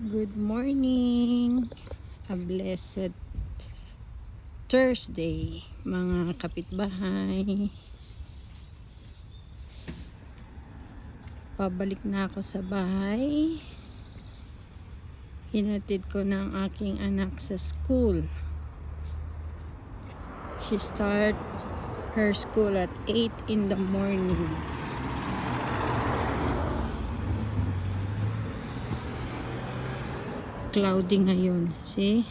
Good morning, a blessed Thursday mga kapitbahay. Pabalik na ako sa bahay. Hinatid ko ng aking anak sa school. She start her school at 8 in the morning. Cloudy ngayon, see?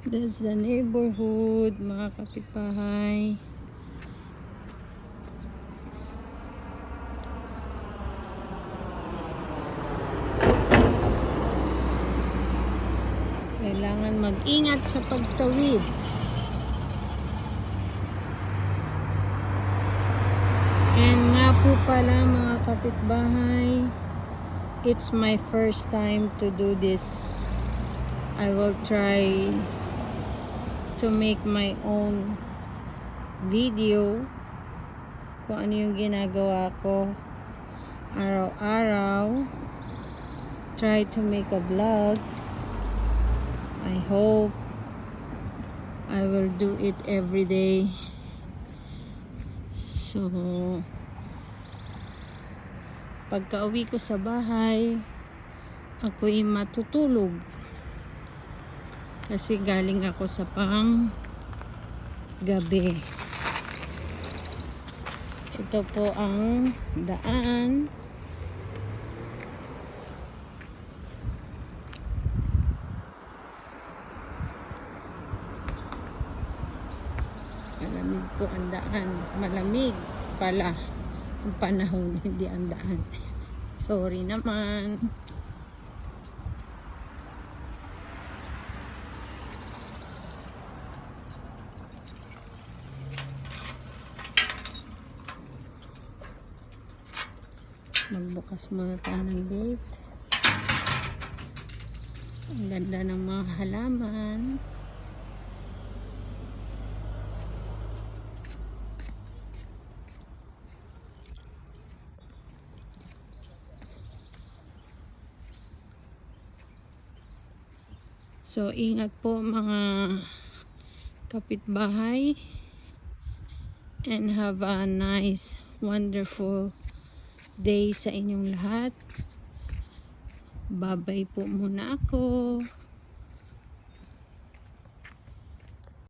That's the neighborhood, mga kapitbahay. Kailangan mag-ingat sa pagtawid. And nga po pala mga kapitbahay, it's my first time to do this. I will try to make my own video kung ano yung ginagawa ko araw-araw. Try to make a vlog. I hope I will do it every day. So pagka-uwi ko sa bahay, ako'y matutulog kasi galing ako sa pang gabi. Ito po ang daan. Malamig po ang daan. Malamig pala ang panahon, hindi ang daan. Sorry naman. Magbukas muna tayo ng gate. Ang ganda ng mga halaman. So, ingat po mga kapitbahay, and have a nice, wonderful day sa inyong lahat. Bye-bye po muna ako.